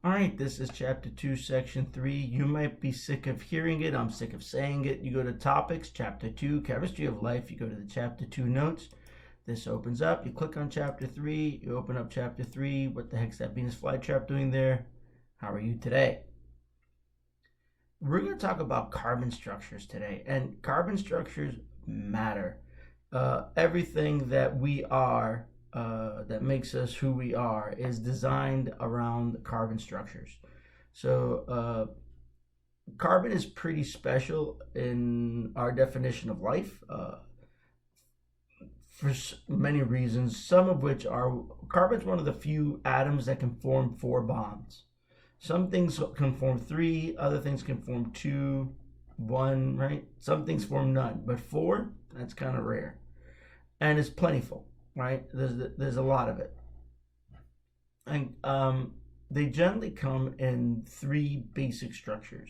All right, this is chapter 2, section 3. You might be sick of hearing it. I'm sick of saying it. You go to topics, chapter 2, chemistry of life. You go to the chapter 2 notes. This opens up. You click on chapter 3. You open up chapter 3. What the heck's that Venus flytrap doing there? How are you today? We're going to talk about carbon structures today. And carbon structures matter. Everything that we are, that makes us who we are, is designed around carbon structures. So carbon is pretty special in our definition of life for many reasons, some of which are carbon's one of the few atoms that can form 4 bonds. Some things can form 3, other things can form 2, 1, right? Some things form none, but 4, that's kind of rare. And it's plentiful, right? There's a lot of it. And they generally come in 3 basic structures.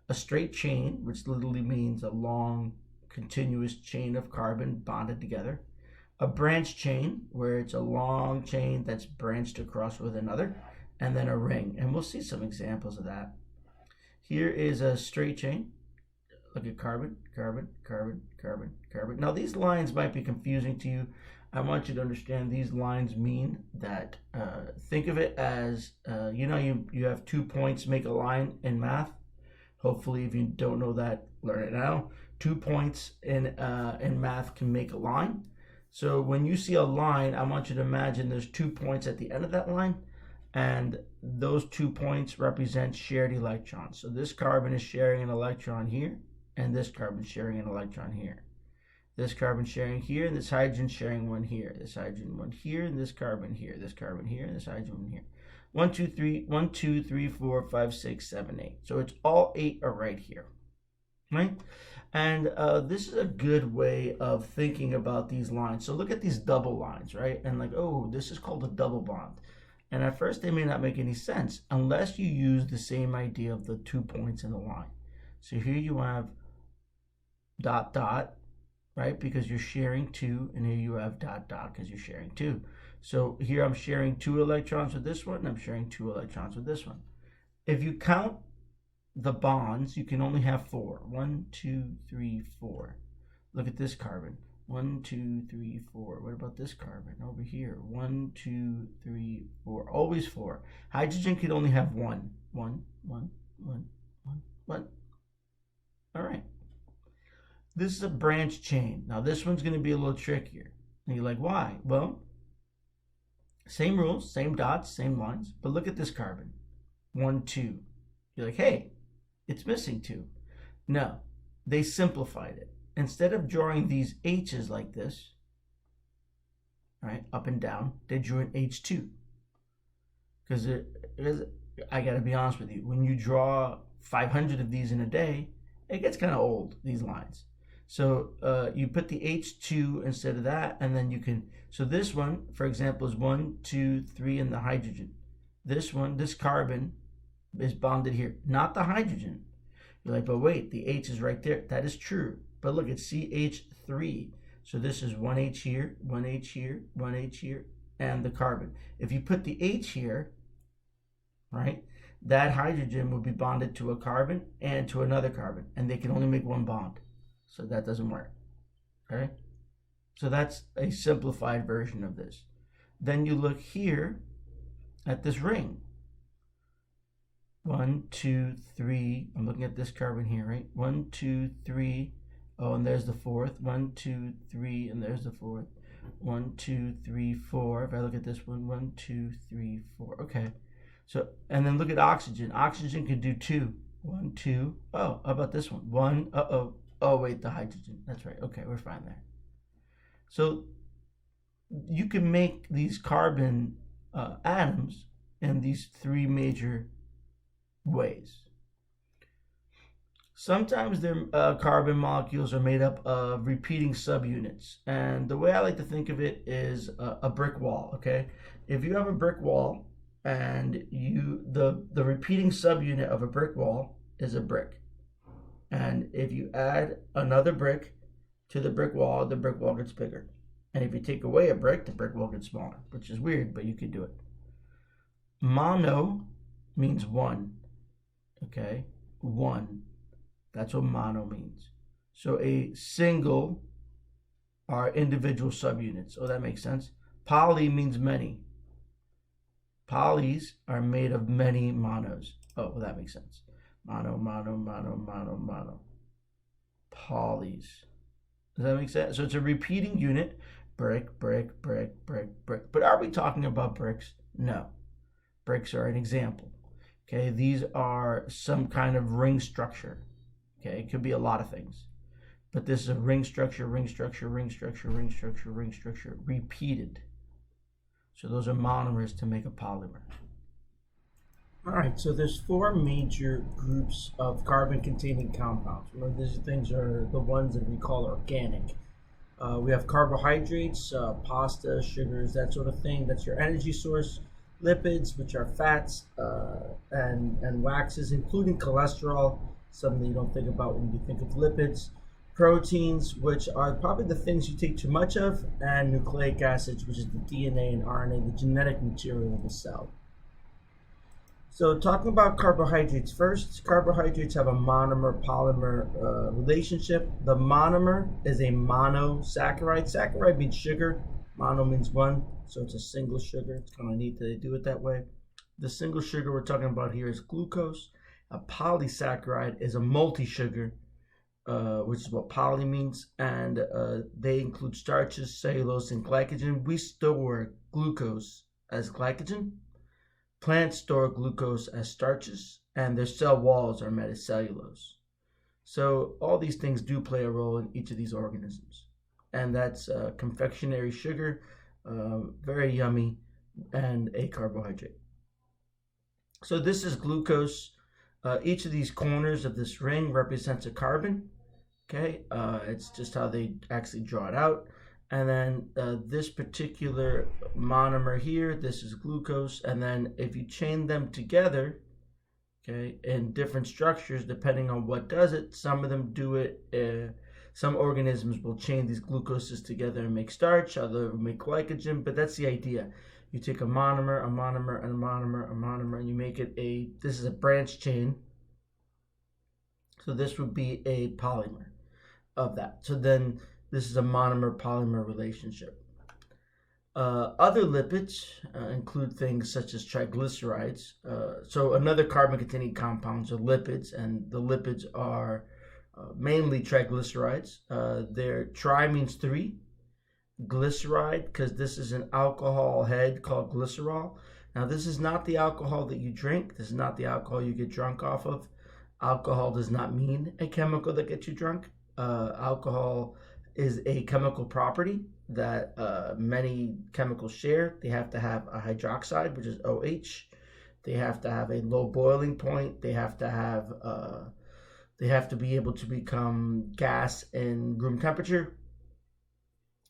A straight chain, which literally means a long, continuous chain of carbon bonded together. A branch chain, where it's a long chain that's branched across with another. And then a ring. And we'll see some examples of that. Here is a straight chain. Look at carbon, carbon, carbon, carbon, carbon. Now these lines might be confusing to you. I want you to understand these lines mean that, think of it as, you have 2 points make a line in math. Hopefully if you don't know that, learn it now. 2 points in math can make a line. So when you see a line, I want you to imagine there's 2 points at the end of that line. And those 2 points represent shared electrons. So this carbon is sharing an electron here, and this carbon sharing an electron here. This carbon sharing here, and this hydrogen sharing one here. This hydrogen one here, and this carbon here. This carbon here, and this hydrogen one here. 1, 2, 3, 1, 2, 3, 4, 5, 6, 7, 8. So it's all 8 are right here, right? And this is a good way of thinking about these lines. So look at these double lines, right? And like, oh, this is called a double bond. And at first they may not make any sense unless you use the same idea of the 2 points in the line. So here you have dot dot, right? Because you're sharing 2, and here you have dot dot because you're sharing 2. So here I'm sharing 2 electrons with this one, and I'm sharing 2 electrons with this one. If you count the bonds, you can only have 4. 1, 2, 3, 4. Look at this carbon. 1, 2, 3, 4. What about this carbon over here? 1, 2, 3, 4. Always 4. Hydrogen can only have 1. 1, 1, 1, 1, 1. All right. This is a branch chain. Now this one's going to be a little trickier. And you're like, why? Well, same rules, same dots, same lines. But look at this carbon. 1, 2. You're like, hey, it's missing 2. No, they simplified it. Instead of drawing these H's like this, right, up and down, they drew an H2. Because I got to be honest with you, when you draw 500 of these in a day, it gets kind of old, these lines. So you put the H2 instead of that, and then you can, so this one, for example, is 1, 2, 3 in the hydrogen. This one, this carbon is bonded here, not the hydrogen. You're like, but wait, the H is right there. That is true. But look, it's CH3. So this is 1H here, 1H here, 1H here, and the carbon. If you put the H here, right, that hydrogen will be bonded to a carbon and to another carbon, and they can only make 1 bond. So that doesn't work, okay? So that's a simplified version of this. Then you look here at this ring. 1, 2, 3. I'm looking at this carbon here, right? 1, 2, 3. Oh, and there's the 4th. 1, 2, 3, and there's the 4th. 1, 2, 3, 4. If I look at this one, 1, 2, 3, 4. Okay. So, and then look at oxygen. Oxygen could do 2. 1, 2. Oh, how about this one? 1. Uh-oh. Oh, wait, the hydrogen. That's right. Okay, we're fine there. So you can make these carbon atoms in these 3 major ways. Sometimes their carbon molecules are made up of repeating subunits. And the way I like to think of it is a brick wall, okay? If you have a brick wall and the repeating subunit of a brick wall is a brick. And if you add another brick to the brick wall gets bigger. And if you take away a brick, the brick wall gets smaller, which is weird, but you can do it. Mono means one. Okay, one. That's what mono means. So a single are individual subunits. Oh, that makes sense. Poly means many. Polys are made of many monos. Oh, well, that makes sense. Mono, mono, mono, mono, mono. Polys. Does that make sense? So it's a repeating unit. Brick, brick, brick, brick, brick. But are we talking about bricks? No. Bricks are an example. Okay, these are some kind of ring structure. Okay, it could be a lot of things. But this is a ring structure, ring structure, ring structure, ring structure, ring structure, repeated. So those are monomers to make a polymer. All right, so there's four major groups of carbon-containing compounds. Remember, these things are the ones that we call organic. We have carbohydrates, pasta, sugars, that sort of thing. That's your energy source. Lipids, which are fats and waxes, including cholesterol, something you don't think about when you think of lipids. Proteins, which are probably the things you take too much of, and nucleic acids, which is the DNA and RNA, the genetic material of a cell. So talking about carbohydrates first, carbohydrates have a monomer-polymer relationship. The monomer is a monosaccharide. Saccharide means sugar. Mono means one, so it's a single sugar. It's kind of neat that they do it that way. The single sugar we're talking about here is glucose. A polysaccharide is a multi-sugar, which is what poly means, and they include starches, cellulose, and glycogen. We store glucose as glycogen. Plants store glucose as starches, and their cell walls are made of cellulose. So all these things do play a role in each of these organisms. And that's confectionery sugar, very yummy, and a carbohydrate. So this is glucose. Each of these corners of this ring represents a carbon. Okay, it's just how they actually draw it out. And then this particular monomer here, this is glucose. And then if you chain them together, okay, in different structures, depending on what does it, some of them do it. Some organisms will chain these glucoses together and make starch, others will make glycogen, but that's the idea. You take a monomer, a monomer, and a monomer, a monomer, and you make it this is a branch chain. So this would be a polymer of that. So then this is a monomer-polymer relationship. Other lipids include things such as triglycerides. So another carbon-containing compounds are lipids, and the lipids are mainly triglycerides. Their tri means three. Glyceride, because this is an alcohol head called glycerol. Now, this is not the alcohol that you drink. This is not the alcohol you get drunk off of. Alcohol does not mean a chemical that gets you drunk. Alcohol is a chemical property that many chemicals share. They have to have a hydroxide, which is OH. They have to have a low boiling point. They have to be able to become gas in room temperature,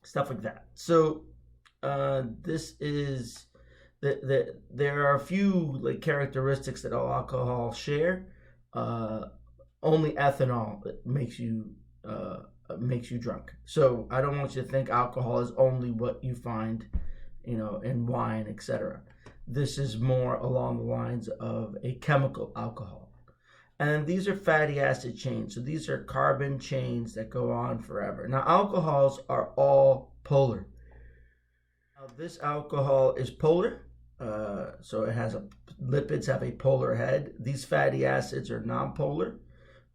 stuff like that. So this is there are a few characteristics that all alcohol share. Only ethanol makes you drunk. So I don't want you to think alcohol is only what you find, in wine, etc. This is more along the lines of a chemical alcohol. And these are fatty acid chains. So these are carbon chains that go on forever. Now, alcohols are all polar. Now, this alcohol is polar. So it has lipids have a polar head. These fatty acids are nonpolar,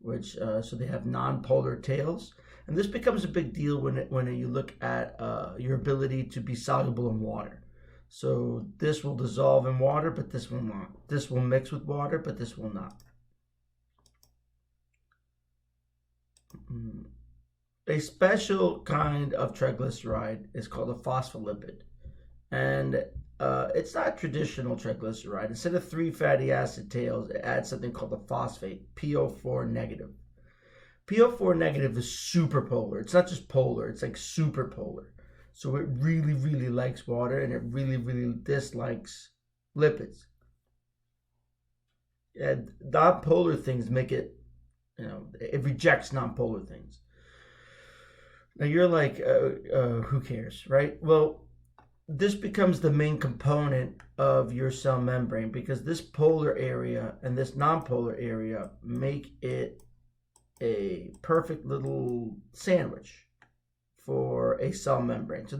which so they have nonpolar tails. And this becomes a big deal when you look at your ability to be soluble in water. So this will dissolve in water, but this will not. This will mix with water, but this will not. A special kind of triglyceride is called a phospholipid. And it's not traditional triglyceride. Instead of 3 fatty acid tails, it adds something called a phosphate, PO4 negative. PO4 negative is superpolar. It's not just polar, it's like superpolar. So it really, really likes water, and it really, really dislikes lipids. And non-polar things make it, it rejects non-polar things. Now you're like, who cares, right? Well, this becomes the main component of your cell membrane, because this polar area and this nonpolar area make it a perfect little sandwich for a cell membrane. So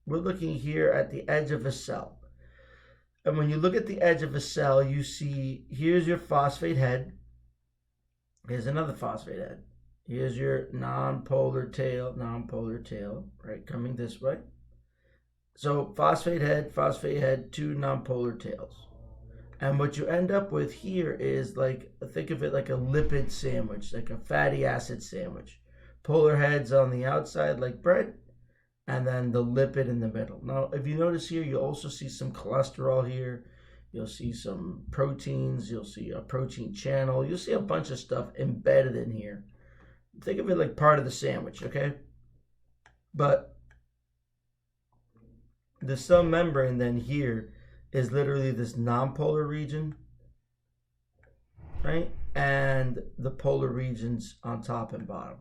we're looking here at the edge of a cell. And when you look at the edge of a cell, you see, here's your phosphate head. Here's another phosphate head. Here's your nonpolar tail, right, coming this way. So phosphate head, two nonpolar tails. And what you end up with here is, like, think of it like a lipid sandwich, like a fatty acid sandwich. Polar heads on the outside like bread, and then the lipid in the middle. Now, if you notice here, you'll also see some cholesterol here. You'll see some proteins. You'll see a protein channel. You'll see a bunch of stuff embedded in here. Think of it like part of the sandwich, okay? But the cell membrane then here is literally this nonpolar region, right? And the polar regions on top and bottom.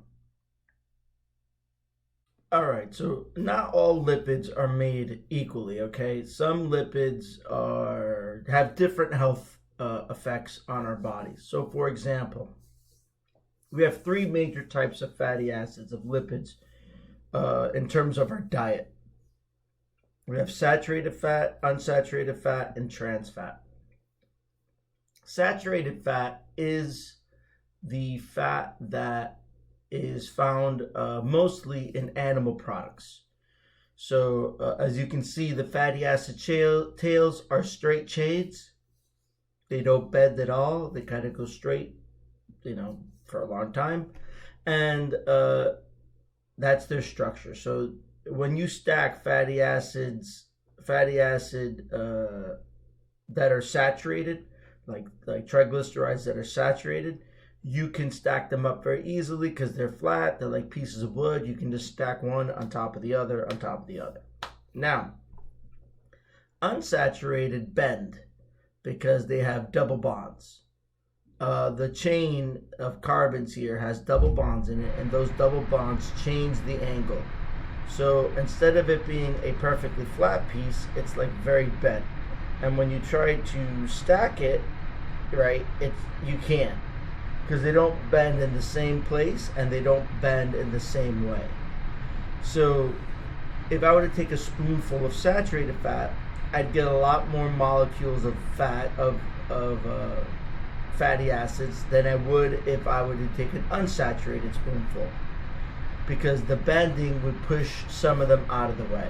All right, so not all lipids are made equally, okay? Some lipids have different health effects on our bodies. So, for example, we have 3 major types of fatty acids, of lipids, in terms of our diet. We have saturated fat, unsaturated fat, and trans fat. Saturated fat is the fat that is found mostly in animal products. So as you can see, the fatty acid tails are straight shades. They don't bend at all. They kind of go straight, for a long time. And that's their structure. So when you stack fatty acid that are saturated, like triglycerides that are saturated, you can stack them up very easily because they're flat. They're like pieces of wood. You can just stack one on top of the other, on top of the other. Now, unsaturated bend because they have double bonds. The chain of carbons here has double bonds in it, and those double bonds change the angle. So instead of it being a perfectly flat piece, it's like very bent. And when you try to stack it, right, you can't, because they don't bend in the same place and they don't bend in the same way. So if I were to take a spoonful of saturated fat, I'd get a lot more molecules of fat, of fatty acids, than I would if I were to take an unsaturated spoonful, because the bending would push some of them out of the way.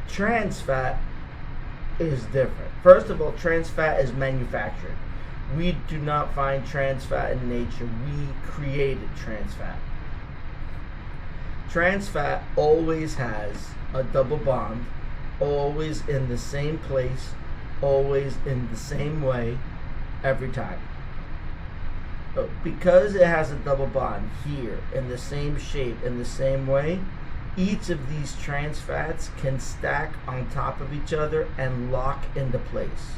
Trans fat is different. First of all, trans fat is manufactured. We do not find trans fat in nature. We created trans fat. Trans fat always has a double bond, always in the same place, always in the same way, every time. But because it has a double bond here, in the same shape, in the same way, each of these trans fats can stack on top of each other and lock into place.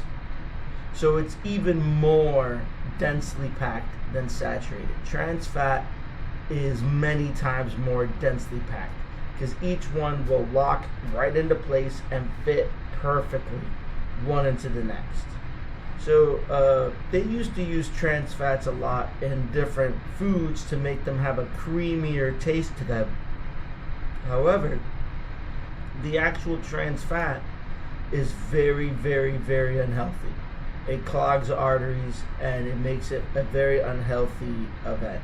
So it's even more densely packed than saturated. Trans fat is many times more densely packed because each one will lock right into place and fit perfectly one into the next. So they used to use trans fats a lot in different foods to make them have a creamier taste to them. However, the actual trans fat is very, very, very unhealthy. It clogs arteries and it makes it a very unhealthy event.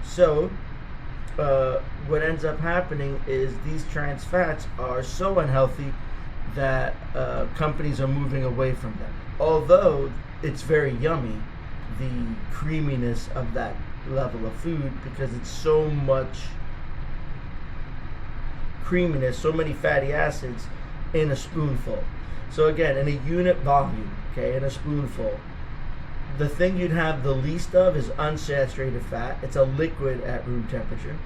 So what ends up happening is these trans fats are so unhealthy that companies are moving away from them. Although it's very yummy, the creaminess of that level of food, because it's so much creaminess, so many fatty acids in a spoonful. So again, in a unit volume, okay, in a spoonful, the thing you'd have the least of is unsaturated fat. It's a liquid at room temperature.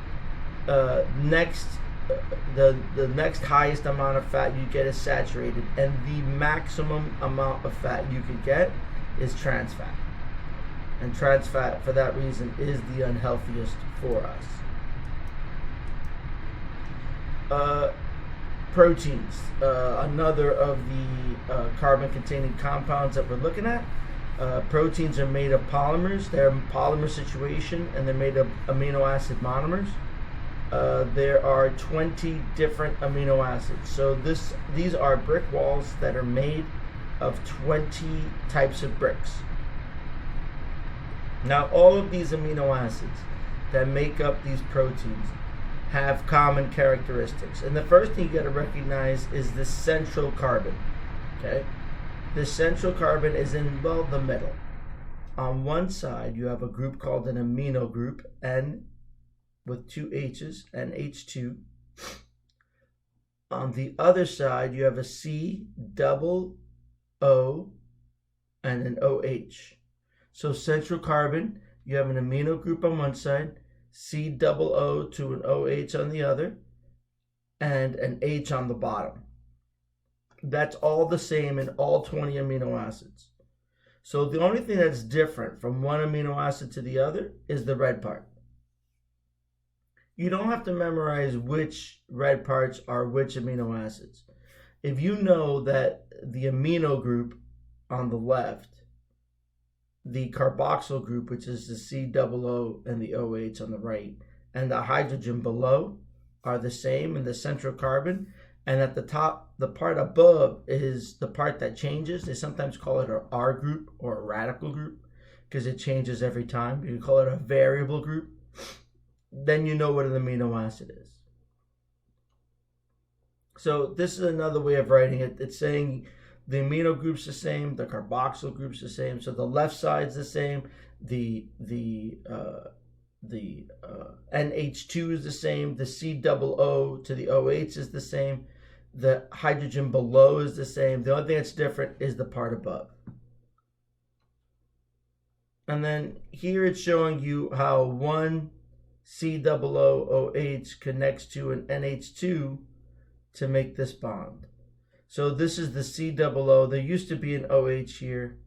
The next highest amount of fat you get is saturated, and the maximum amount of fat you could get is trans fat. And trans fat, for that reason, is the unhealthiest for us. proteins, another of the carbon-containing compounds that we're looking at. Proteins are made of polymers. They're in polymer situation, and they're made of amino acid monomers. There are 20 different amino acids. So these are brick walls that are made of 20 types of bricks. Now, all of these amino acids that make up these proteins have common characteristics. And the first thing you got to recognize is the central carbon. Okay? The central carbon is in, well, the middle. On one side, you have a group called an amino group, N with two H's, NH2. On the other side, you have a C double O and an OH. So central carbon, you have an amino group on one side, C double O to an OH on the other, and an H on the bottom. That's all the same in all 20 amino acids. So the only thing that's different from one amino acid to the other is the red part. You don't have to memorize which red parts are which amino acids. If you know that the amino group on the left, the carboxyl group, which is the C double O and the OH on the right, and the hydrogen below are the same in the central carbon, and at the top, the part above is the part that changes. They sometimes call it an R group or a radical group because it changes every time. You can call it a variable group. Then you know what an amino acid is. So this is another way of writing it. It's saying the amino group's the same, the carboxyl group's the same. So the left side's the same, the NH2 is the same, the C double O to the OH is the same, the hydrogen below is the same. The only thing that's different is the part above. And then here it's showing you how one C double O OH connects to an NH2 to make this bond. So this is the C double O. There used to be an OH here.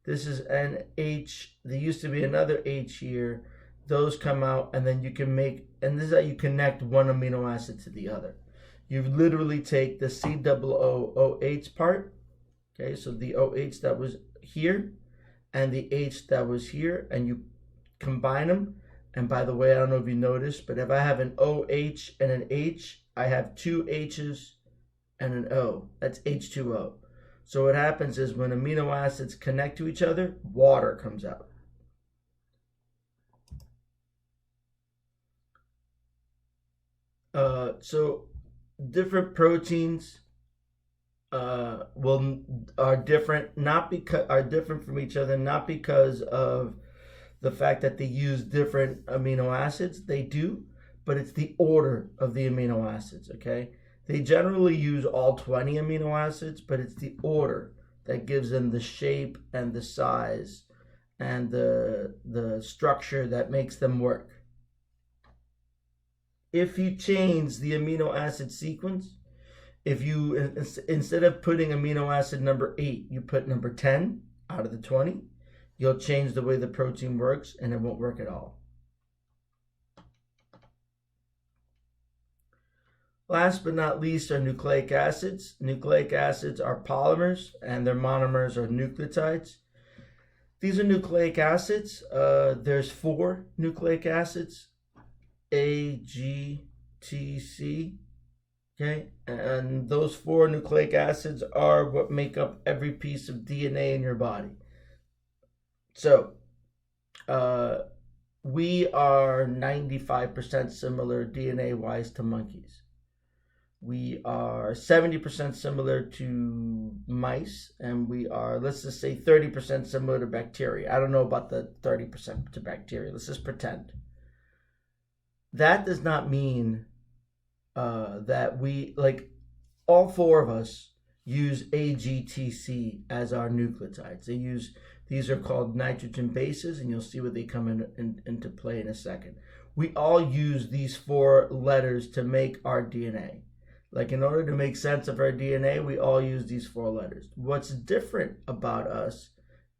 This is NH. There used to be another H here. Those come out, and then you can make, and this is how you connect one amino acid to the other. You literally take the C double O OH part, okay, so the OH that was here and the H that was here, and you combine them. And by the way, I don't know if you noticed, but if I have an OH and an H, I have two H's and an O. That's H2O. So what happens is when amino acids connect to each other, water comes out. So different proteins are different from each other, not because of the fact that they use different amino acids. They do, but it's the order of the amino acids, okay? They generally use all 20 amino acids, but it's the order that gives them the shape and the size and the structure that makes them work. If you change the amino acid sequence, if you, instead of putting amino acid number 8, you put number 10 out of the 20, you'll change the way the protein works and it won't work at all. Last but not least are nucleic acids. Nucleic acids are polymers and their monomers are nucleotides. These are nucleic acids. There's 4 nucleic acids, A, G, T, C. Okay, and those 4 nucleic acids are what make up every piece of DNA in your body. So, we are 95% similar DNA-wise to monkeys. We are 70% similar to mice, and we are, let's just say, 30% similar to bacteria. I don't know about the 30% to bacteria. Let's just pretend. That does not mean that we, like, all 4 of us use AGTC as our nucleotides. These are called nitrogen bases, and you'll see where they come into play in a second. We all use these 4 letters to make our DNA. Like, in order to make sense of our DNA, we all use these 4 letters. What's different about us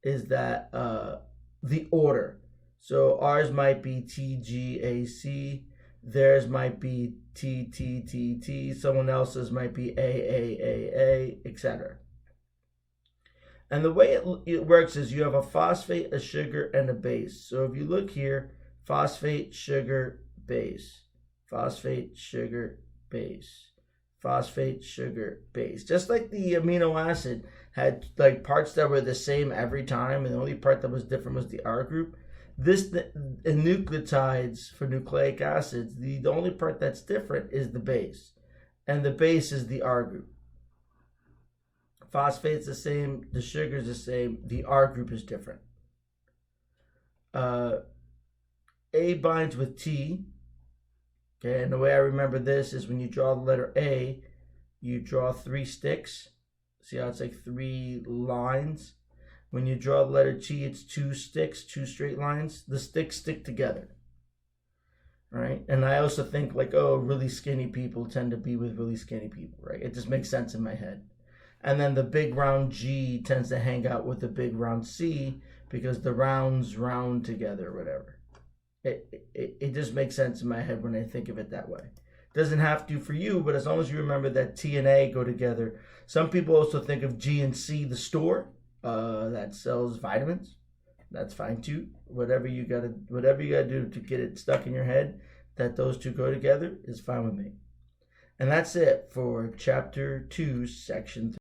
is that the order. So ours might be TGAC, Theirs might be T, T, T, T. Someone else's might be A, etc. And the way it works is you have a phosphate, a sugar, and a base. So if you look here, phosphate, sugar, base. Phosphate, sugar, base. Phosphate, sugar, base. Just like the amino acid had like parts that were the same every time, and the only part that was different was the R group. In nucleotides for nucleic acids, the only part that's different is the base. And the base is the R group. Phosphate's the same, the sugar's the same, the R group is different. A binds with T. Okay, and the way I remember this is when you draw the letter A, you draw 3 sticks. See how it's like 3 lines? When you draw the letter T, it's 2 sticks, 2 straight lines. The sticks stick together. Right? And I also think like, oh, really skinny people tend to be with really skinny people, right? It just makes sense in my head. And then the big round G tends to hang out with the big round C because the rounds round together or whatever. It just makes sense in my head when I think of it that way. It doesn't have to for you, but as long as you remember that T and A go together. Some people also think of G and C, the store that sells vitamins. That's fine too. Whatever you gotta do to get it stuck in your head that those two go together is fine with me. And that's it for chapter 2, section 3.